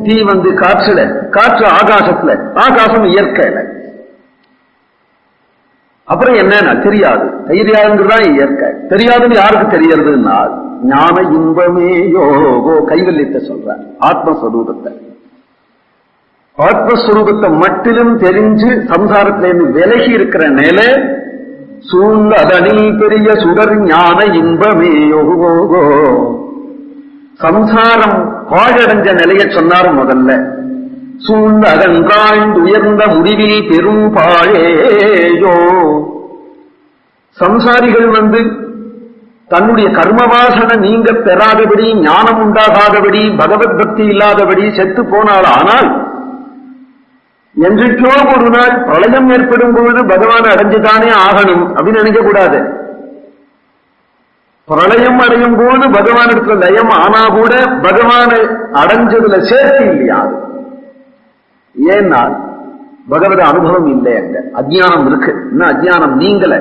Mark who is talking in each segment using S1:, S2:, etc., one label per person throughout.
S1: தீ காற்றுல, காற்று ஆகாசத்துல, ஆகாசம் இயற்கையில. அப்புறம் என்னன்னா தெரியாது, தெரியாதுங்கிறதுதான் இயற்கை. தெரியாதுன்னு யாருக்கு தெரியறதுன்னா ஞான இன்பமே யோகோ, கைவல்யத்தை சொல்ற ஆத்மஸ்வரூபத்தை. ஆத்மஸ்வரூபத்தை மட்டிலும் தெரிஞ்சு சம்சாரத்திலிருந்து விலகி இருக்கிற நிலை சூழ்ந்த அதனில் பெரிய சுடர் ஞான இன்பமே யோகோ. சம்சாரம் பாழடைஞ்ச நிலையை சொன்னார் முதல்ல. சூழ்ந்த அகன்றாய்ந்து உயர்ந்த முடிவில் பெரும் பாழேயோ. சம்சாரிகள் தன்னுடைய கர்மவாசனை நீங்க பெறாதபடி, ஞானம் உண்டாகாதபடி, பகவத் பக்தி இல்லாதபடி செத்து போனால், ஆனால் என்றைக்கோ ஒரு நாள் பிரளயம் ஏற்படும் பொழுது பகவான் அடைஞ்சுதானே ஆகணும் அப்படின்னு நினைக்க கூடாது. பிரளயம் அடையும் போது பகவான் இடத்துல லயம் ஆனா கூட பகவானை அடைஞ்சதுல சேர்த்து இல்லையா? ஏன்னா பகவத அனுபவம் இல்லை, அங்க அஜ்ஞானம் இருக்கு. இன்னும் அஜ்ஞானம் நீங்கல.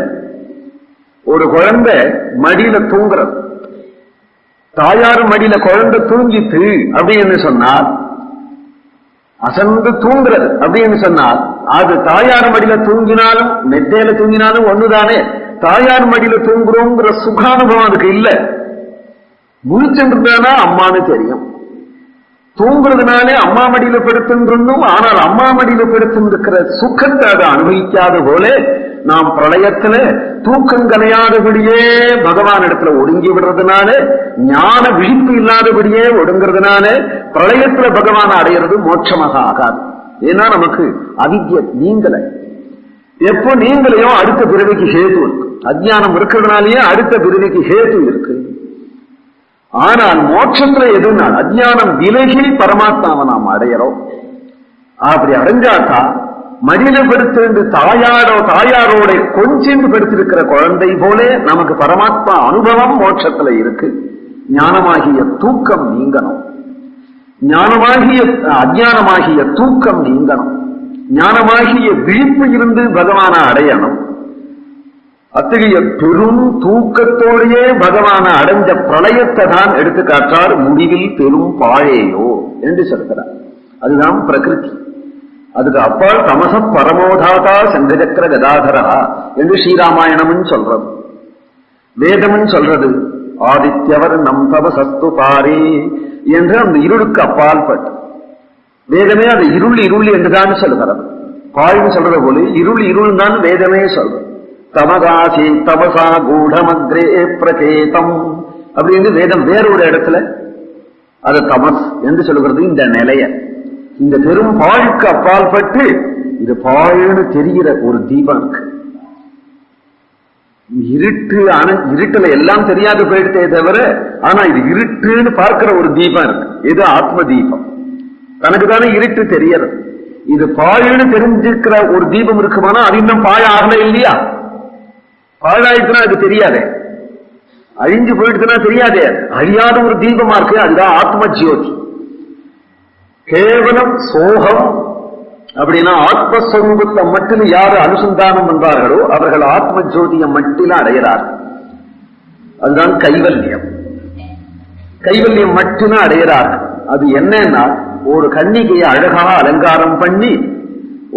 S1: ஒரு குழந்தை மடியில தூங்குறது, தாயார் மடியில குழந்தை தூங்கிட்டு அப்படின்னு சொன்னால், அசந்து தூங்குறது அப்படின்னு சொன்னால், அது தாயார் மடியில தூங்கினாலும் மெத்தையில தூங்கினாலும் ஒண்ணுதானே. தாயார் மடியில தூங்குறோங்கிற சுகானுபவம் அதுக்கு இல்ல. முழிச்சுருந்தானா அம்மானு தெரியும். தூங்குறதுனாலே அம்மா மடியில படுத்துன்றும், ஆனால் அம்மா மடியில படுத்திருக்கிற சுக்கத்தை அதை அனுபவிக்காத போல நாம் பிரளயத்துல தூக்கம் கலையாதபடியே பகவான் இடத்துல ஒடுங்கி விடுறதுனால, ஞான விழிப்பு இல்லாதபடியே ஒடுங்கிறதுனால பிரளயத்துல பகவான் அடையிறது மோட்சமாக ஆகாது. ஏன்னா நமக்கு அவித்யை நீங்கல. எப்போ நீங்களையும் அடுத்த பிறவிக்கு ஹேது இருக்கு. அஜ்ஞானம் இருக்கிறதுனாலேயே அடுத்த பிறவிக்கு ஹேது இருக்கு. ஆனால் மோட்சத்துல எதுனா அஜ்ஞானம் விலகி பரமாத்மாவை நாம் அடையிறோம். அப்படி அடைஞ்சாக்கா மடியில படுத்து தாயாரோட கொஞ்சிந்து படுத்திருக்கிற குழந்தை போல நமக்கு பரமாத்மா அனுபவம் மோட்சத்துல இருக்கு. ஞானமாகிய தூக்கம் நீங்கணும். அஜ்ஞானமாகிய தூக்கம் நீங்கணும். ஞானமாகிய விழிப்பு இருந்து பகவானை அடையணும். அத்தகைய பெரும் தூக்கத்தோடையே பகவான அடைஞ்ச பிரளயத்தை தான் எடுத்துக்காட்டார். முடிவில் பெரும் பாழேயோ என்று சொல்கிறார். அதுதான் பிரகிருதி. அதுக்கு அப்பால் தமச பரமோதாதா சங்கச்சக்கர கதாதரா என்று ஸ்ரீராமாயணம் சொல்றது, வேதமும் சொல்றது. ஆதித்யவர் நம் தவசஸ்து பாரே என்று அந்த இருளுக்கு அப்பால் பட்டு வேதமே அது இருள் இருள் என்றுதான் சொல்கிறது. பாழ்னு சொல்றது போல இருள் தான் வேதமே சொல்றது. தமதாசி தமசா கூடமக்ரே பிரகேதம் அப்படின்னு வேதம் வேறொரு இடத்துல அது தமஸ் என்று சொல்லுகிறது. இந்த நிலைய, இந்த பெரும் பாழுக்கு அப்பால் பட்டு இது பாழுன்னு தெரிகிற ஒரு தீபம் இருக்கு. இருட்டுல எல்லாம் தெரியாது போயிடுதே தவிர, ஆனா இது இருட்டுன்னு பார்க்கிற ஒரு தீபம் இருக்கு. இது ஆத்ம தீபம். தனக்கு தானே இருட்டு தெரியறது. இது பாழுன்னு தெரிஞ்சிருக்கிற ஒரு தீபம் இருக்குமானா அது இன்னும் பாழ ஆகல இல்லையா? பாழாயிடுச்சுன்னா அது தெரியாதே, அழிஞ்சு போயிடுச்சுன்னா தெரியாதே. அழியாத ஒரு தீபமா இருக்கு, அதுதான் ஆத்ம ஜோதி. கேவலம் சோகம் அப்படின்னா ஆத்மஸ்வரூபத்தை மட்டில் யாரு அனுசந்தானம் பண்றார்களோ அவர்கள் ஆத்ம ஜோதியை மட்டில அடைகிறார்கள். அதுதான் கைவல்யம். கைவல்யம் மட்டில அடைகிறார்கள். அது என்னன்னா, ஒரு கன்னிகையை அழகா அலங்காரம் பண்ணி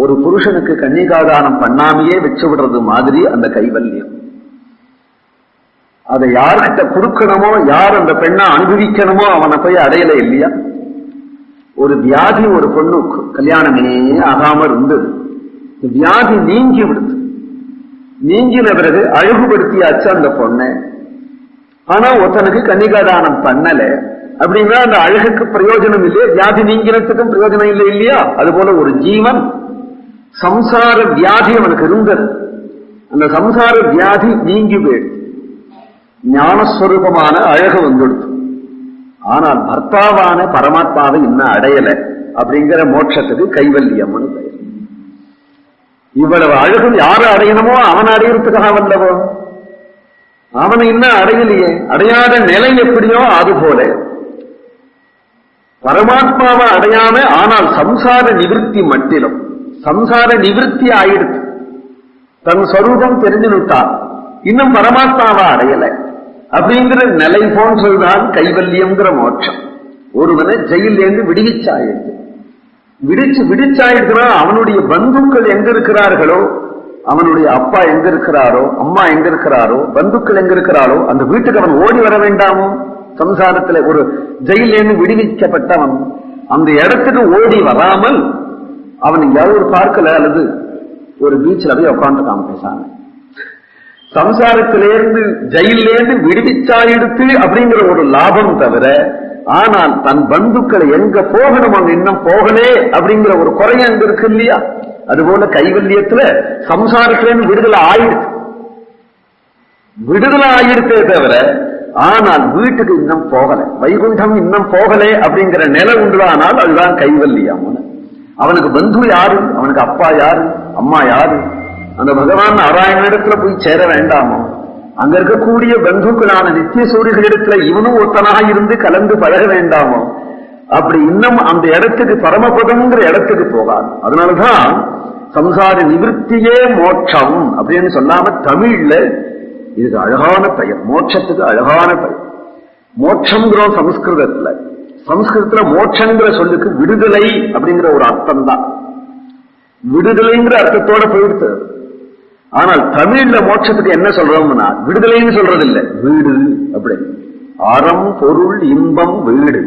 S1: ஒரு புருஷனுக்கு கன்னிகாதானம் பண்ணாமையே வச்சு விடுறது மாதிரி அந்த கைவல்யம். அதை யார்கிட்ட கொடுக்கணுமோ, யார் அந்த பெண்ணை அனுபவிக்கணுமோ அவனை போய் அடையல இல்லையா? ஒரு வியாதி ஒரு பொண்ணுக்கு கல்யாணமே ஆகாம இருந்தது. வியாதி நீங்கி விடுது. நீங்கின பிறகு அழகுபடுத்தியாச்சு அந்த பொண்ணை. ஆனா ஒருத்தனுக்கு கன்னிகாதானம் பண்ணல அப்படின்னா அந்த அழகுக்கு பிரயோஜனம் இல்லையா? வியாதி நீங்கிறதுக்கும் பிரயோஜனம் இல்லை இல்லையா? அதுபோல ஒரு ஜீவன் சம்சார வியாதி அவனுக்கு இருந்தது. அந்த சம்சார வியாதி நீங்கி போயிடுது. ஞானஸ்வரூபமான அழகு வந்துடுது. ஆனால் பர்த்தாவான பரமாத்மாவை இன்னும் அடையல. அப்படிங்கிற மோட்சத்துக்கு கைவல்யம்னு பெயர். இவ்வளவு அழகு யாரை அடையணுமோ அவனை அடையறதுக்காக வல்லவோ, அவனை இன்னும் அடையலையே. அடையாத நிலை எப்படியோ அதுபோல பரமாத்மாவை அடையாம, ஆனால் சம்சார நிவிருத்தி மட்டிலும் சம்சார நிவிருத்தி ஆயிடுது. தன் ஸ்வரூபம் தெரிஞ்சுனுட்டா இன்னும் பரமாத்மாவை அடையல. அப்படிங்கிற நிலை போன்றதுதான் கைவல்யம்ங்கிற மோட்சம். ஒருவனை ஜெயிலேருந்து விடுவிச்சாயிடுது. விடுவிச்சாயிடுதுன்னா அவனுடைய பந்துக்கள் எங்க இருக்கிறார்களோ, அவனுடைய அப்பா எங்க இருக்கிறாரோ, அம்மா எங்க இருக்கிறாரோ, பந்துக்கள் எங்க இருக்கிறாரோ அந்த வீட்டுக்கு அவன் ஓடி வர வேண்டாமோ? சம்சாரத்துல ஒரு ஜெயிலேருந்து விடுவிக்கப்பட்டவன் அந்த இடத்துக்கு ஓடி வராமல் அவன் எங்கேயாவது ஒரு பார்க்கல அல்லது ஒரு பீச்சில் போய் உட்காந்துக்காம பேசாம சம்சாரத்திலேருந்து ஜெயிலேருந்து விடுவிச்சாயிடுத்து அப்படிங்கிற ஒரு லாபம் தவிர, ஆனால் தன் பந்துக்களை எங்க போகணும் அங்க இன்னும் போகலே அப்படிங்கிற ஒரு குறைய அங்க இருக்கு இல்லையா? அதுபோல கைவல்யத்துல சம்சாரத்திலேருந்து விடுதலை ஆயிடுத்தே தவிர, ஆனால் வீட்டுக்கு இன்னும் போகல, வைகுண்டம் இன்னும் போகலே அப்படிங்கிற நிலை உண்டுதானால் அதுதான் கைவல்யம். அவனுக்கு பந்து யாரு? அவனுக்கு அப்பா யாரு? அம்மா யாரு? அந்த பகவான் நாராயணனிடத்துல போய் சேர வேண்டாமோ? அங்க இருக்கக்கூடிய பந்துக்களான நித்திய சூரியர்களிடத்துல இவனும் ஒத்தனாக இருந்து கலந்து பழக வேண்டாமோ? அப்படி இன்னும் அந்த இடத்துக்கு பரமபதம்ங்கிற இடத்துக்கு போகாது. அதனாலதான் சம்சார நிவர்த்தியே மோட்சம் அப்படின்னு சொல்லாம தமிழ்ல இதுக்கு அழகான பெயர், மோட்சத்துக்கு அழகான பெயர். மோட்சம்ங்கிறோம் சம்ஸ்கிருதத்துல மோட்சங்கிற சொல்லுக்கு விடுதலை அப்படிங்கிற ஒரு அர்த்தம் தான். விடுதலைங்கிற அர்த்தத்தோட போயிடுத்து. ஆனால் தமிழ்ல மோட்சத்துக்கு என்ன சொல்றோம்னா விடுதலைன்னு சொல்றது இல்லை, வீடு அப்படி. அறம் பொருள் இன்பம் வீடு,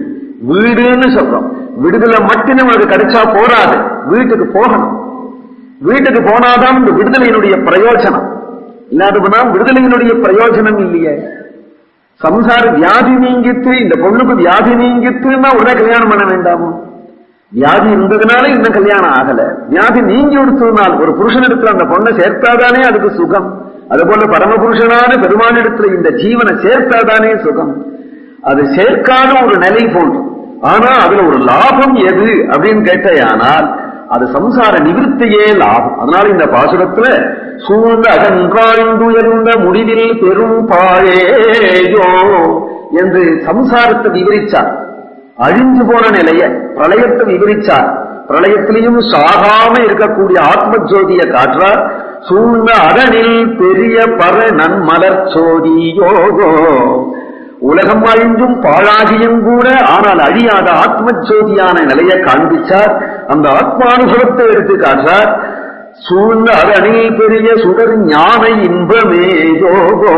S1: வீடுன்னு சொல்றோம். விடுதலை மட்டும் நமக்கு கிடைச்சா போராது, வீட்டுக்கு போகணும். வீட்டுக்கு போனாதான் இந்த விடுதலையினுடைய பிரயோஜனம். இல்லாதவனா விடுதலையினுடைய பிரயோஜனம் இல்லையே. சம்சார வியாதி நீங்கித்து, இந்த பொண்ணுக்கு வியாதி நீங்கித்துன்னா உடனே கல்யாணம் பண்ண வேண்டாமோ? வியாதி இருந்ததுனால இன்னும் கல்யாணம் ஆகல. வியாதி நீங்கி கொடுத்ததுனால் ஒரு புருஷனிடத்துல அந்த பொண்ணை சேர்த்தாதானே அதுக்கு சுகம். அதுபோல பரமபுருஷனான பெருமானிடத்துல இந்த ஜீவனை சேர்த்தாதானே சுகம். அது சேர்க்காத ஒரு நிலை போன்று. ஆனா அதுல ஒரு லாபம் எது அப்படின்னு கேட்டையானால் அது சம்சார நிவிருத்தியே லாபம். அதனால இந்த பாசுரத்துல சூழ்ந்த அகன்றாய்ந்துயர்ந்த முடிவில் பெரும் பாழேயோ என்று சம்சாரத்தை விவரிச்சார். அழிஞ்சு போன நிலைய பிரளயத்தை விவரிச்சார். பிரளயத்திலையும் சாகாம இருக்கக்கூடிய ஆத்ம ஜோதியை காற்றார். சூழ்ந்த அகனில் பெரிய பர நன்மலர் சோதியோகோ, உலகம் அழிந்தும் பாழாகியும் கூட ஆனால் அழியாத ஆத்ம ஜோதியான நிலையை காண்பிச்சார். அந்த ஆத்மானுபவத்தை எடுத்து காற்றார். சூழ்ந்த அகனில் பெரிய சுடர் ஞான இன்பமே யோகோ,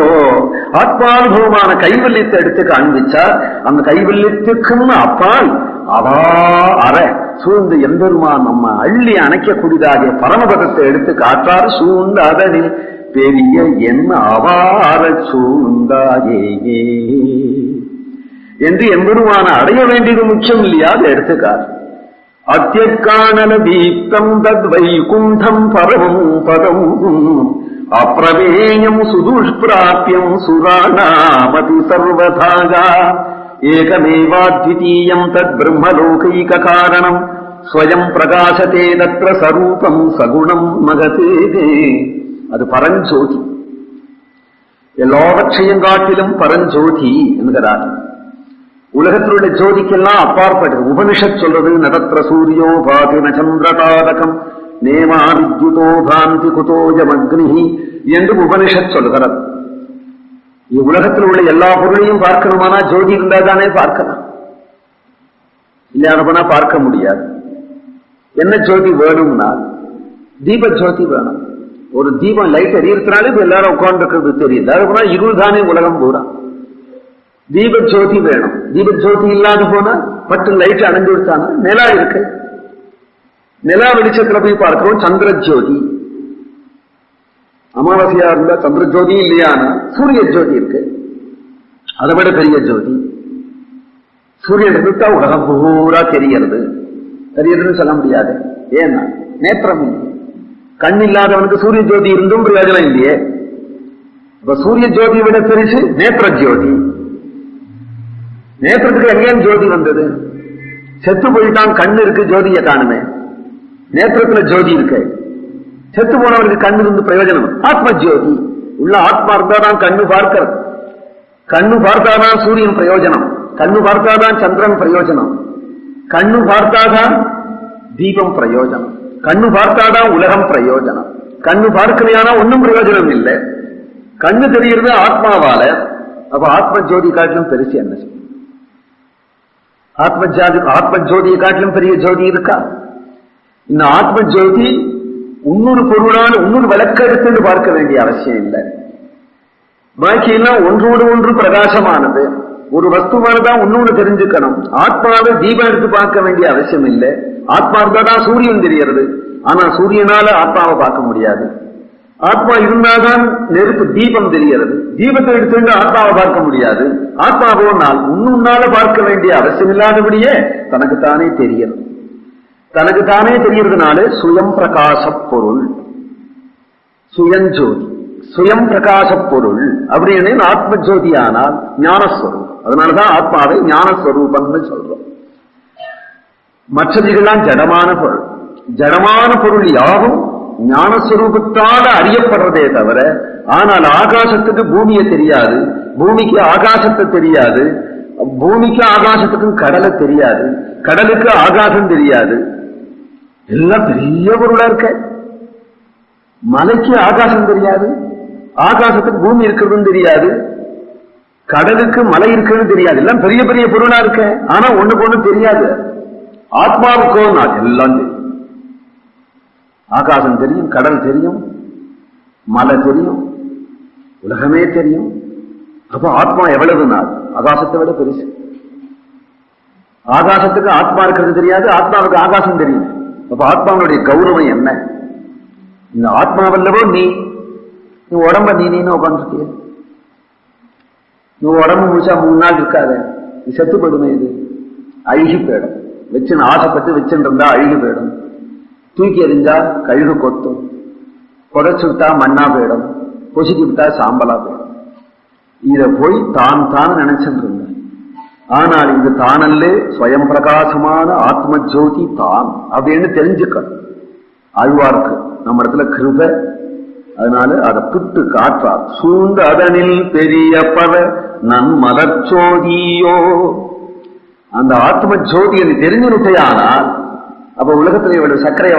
S1: ஆத்மானுபவமான கைவல்யத்தை எடுத்து காண்பிச்சார். அந்த கைவல்யத்துக்கும் அப்பால் அவா அற சூழ்ந்து எம்பெருமான் நம்ம அள்ளி அணைக்கக்கூடியதாக பரமபதத்தை எடுத்து காற்றார். சூழ்ந்த அதனில் பெரிய என்ன அவார சூழ்ந்தாயே என்று எம்பெருமான அடைய வேண்டியது முக்கியம் இல்லையா? அதை எடுத்துக்கார். அத்தியக்காணல தீப்தம் தத் வைகுண்டம் பரமம் பதம் அப்ரமேயம் சுதுஷ்பிராப்யம் சுராணாமதி சர்வதாகா ஏகமேவாத்விதீயம் தத் பிரம்மலோகைக காரணம் ஸ்வயம் பிரகாசத்தே தத்ர சரூபம் சகுணம் மகதே. அது பரஞ்சோதி, எல்லாவற்றையும் காட்டிலும் பரஞ்சோதி என்கிறார். உலகத்தில் உள்ள ஜோதிக்கெல்லாம் அப்பாற்பட்டது. உபனிஷத் சொல்றது நடத்திர சூரியோ பாதின சந்திரதாரகம் நேமா வித்யுதோ பாந்தி குதோஜம் அக்னி என்று உபனிஷத் சொல்கிறது. இவ்வுலகத்தில் உள்ள எல்லா பொருளையும் பார்க்கணுமானா ஜோதி இருந்தாதானே பார்க்கலாம், இல்லையான போனா பார்க்க முடியாது. என்ன ஜோதி வேணும்னா தீப ஜோதி வேணும். ஒரு தீபம் லைட் எரியறதுனால இப்ப எல்லாரும் உட்கார்ந்து இருக்கிறது தெரியுது. அது போனா இருள் தானே உலகம் பூரா. தீப ஜோதி வேணும். தீப ஜோதி இல்லாத போனா பட்டு லைட் அணைஞ்சு விடுத்தானா நிலா இருக்கு, நிலா வெளிச்சத்துல போய் பார்க்கிறோம் சந்திர ஜோதி. அமாவாசையா இருந்தா சந்திர ஜோதி இல்லையானா சூரிய ஜோதி இருக்கு, அதை விட பெரிய ஜோதி. சூரியன் எடுத்தா உலகம் பூரா தெரியறதுன்னு சொல்ல முடியாது. ஏன்னா நேத்திரம் இல்லை. கண் இல்லாதவனுக்கு சூரிய ஜோதி இருந்தும் பிரயோஜனம் இல்லையே. இப்ப சூரிய ஜோதியை விட பெருசு நேத்திர ஜோதி. நேத்திரத்துக்கு எங்கேயும் ஜோதி வந்தது? செத்து போயிட்டான், கண்ணு இருக்கு, ஜோதியை காணுமே. நேத்திரத்துல ஜோதி இருக்கு. செத்து போனவனுக்கு கண்ணு இருந்து பிரயோஜனம் ஆத்ம ஜோதி. உள்ள ஆத்மா இருந்தாதான் கண்ணு பார்க்கிறது. கண்ணு பார்த்தாதான் சூரியன் பிரயோஜனம், கண்ணு பார்த்தாதான் சந்திரன் பிரயோஜனம், கண்ணு பார்த்தாதான் தீபம் பிரயோஜனம், கண்ணு பார்த்தாதான் உலகம் பிரயோஜனம். கண்ணு பார்க்கலையானா ஒன்னும் பிரயோஜனம் இல்லை. கண்ணு தெரிகிறது ஆத்மாவால. அப்ப ஆத்ம ஜோதி காட்டிலும் பெருசு என்ன? ஆத்ம ஜோதியை காட்டிலும் பெரிய ஜோதி இருக்கா? இந்த ஆத்ம ஜோதி இன்னொரு பொருளால் இன்னொரு விளக்கெடுத்து பார்க்க வேண்டிய அவசியம் இல்லை. பாக்கியெல்லாம் ஒன்றோடு ஒன்று பிரகாசமானது. ஒரு வஸ்துவானதான் இன்னொன்னு தெரிஞ்சுக்கணும். ஆத்மாவை தீபம் எடுத்து பார்க்க வேண்டிய அவசியம் இல்லை. ஆத்மா இருந்தாதான் சூரியன் தெரியறது. ஆனா சூரியனால ஆத்மாவை பார்க்க முடியாது. ஆத்மா இருந்தால்தான் நெருப்பு தீபம் தெரியறது. தீபத்தை எடுத்து ஆத்மாவை பார்க்க முடியாது. ஆத்மாவோ நான் இன்னொன்னால பார்க்க வேண்டிய அவசியம் இல்லாதபடியே தனக்குத்தானே தெரியறது. தனக்குத்தானே தெரியறதுனால சுயம் பிரகாச பொருள், சுயஞ்சோதி, சுயம் பிரகாச பொருள் அப்படின்னு ஆத்ம ஜோதி ஆனால் ஞானஸ்வரூபம். அதனாலதான் ஆத்மாவை ஞானஸ்வரூபம்னு சொல்றோம். மற்றதுகள்லாம் ஜடமான பொருள். ஜடமான பொருள் யாவும் ஞானஸ்வரூபத்தால அறியப்படுறதே தவிர, ஆனால் ஆகாசத்துக்கு பூமியை தெரியாது, பூமிக்கு ஆகாசத்தை தெரியாது, பூமிக்கு ஆகாசத்துக்கும் கடலை தெரியாது, கடலுக்கு ஆகாசம் தெரியாது. எல்லாம் பெரிய பொருளா இருக்க. மலைக்கு ஆகாசம் தெரியாது, ஆகாசத்துக்கு பூமி இருக்கிறதுன்னு தெரியாது, கடலுக்கு மலை இருக்கிறது தெரியாது. எல்லாம் பெரிய பெரிய பொருளா இருக்க. ஆனா ஒண்ணுக்கு ஒண்ணு தெரியாது. ஆத்மாவுக்கோ நான் எல்லாம் தெரியும். ஆகாசம் தெரியும், கடல் தெரியும், மலை தெரியும், உலகமே தெரியும். அப்ப ஆத்மா எவ்வளவு நாள்? ஆகாசத்தை விட பெருசு. ஆகாசத்துக்கு ஆத்மா இருக்கிறது தெரியாது, ஆத்மாவுக்கு ஆகாசம் தெரியும். அப்ப ஆத்மாவுடைய கௌரவம் என்ன? இந்த ஆத்மாவல்லவோ நீ உடம்ப நீன்னு உட்காந்துருக்கிய. நீ உடம்பு முடிச்சா 3 நாள் இருக்காத, நீ செத்து போயிடுமே. இது அழுகி போயிடும். வச்சுன்னு ஆசைப்பட்டு வச்சுட்டு இருந்தா அழுகி போயிடும். தூக்கி எறிஞ்சா கழுகு கொத்தும், புதைச்சு விட்டா மண்ணா போயிடும், பொசுக்கி விட்டா சாம்பலா போயிடும். இத போய் தான் தான் நினைச்சுட்டு இருந்தேன். ஆனால் இது தானல்லே ஸ்வயம் பிரகாசமான ஆத்ம ஜோதி தான் அப்படின்னு தெரிஞ்சுக்கணும். ஆழ்வார்க்கு நம்ம இடத்துல கிருபை. அதனால அதை பிட்டு காற்றார். சூழ்ந்து அதனில் பெரிய பவ நன் மலர்ச்சோதியோ. அந்த ஆத்ம ஜோதியை தெரிஞ்சுட்டானால் அப்ப உலகத்துல இவ்வளவு சர்க்கரை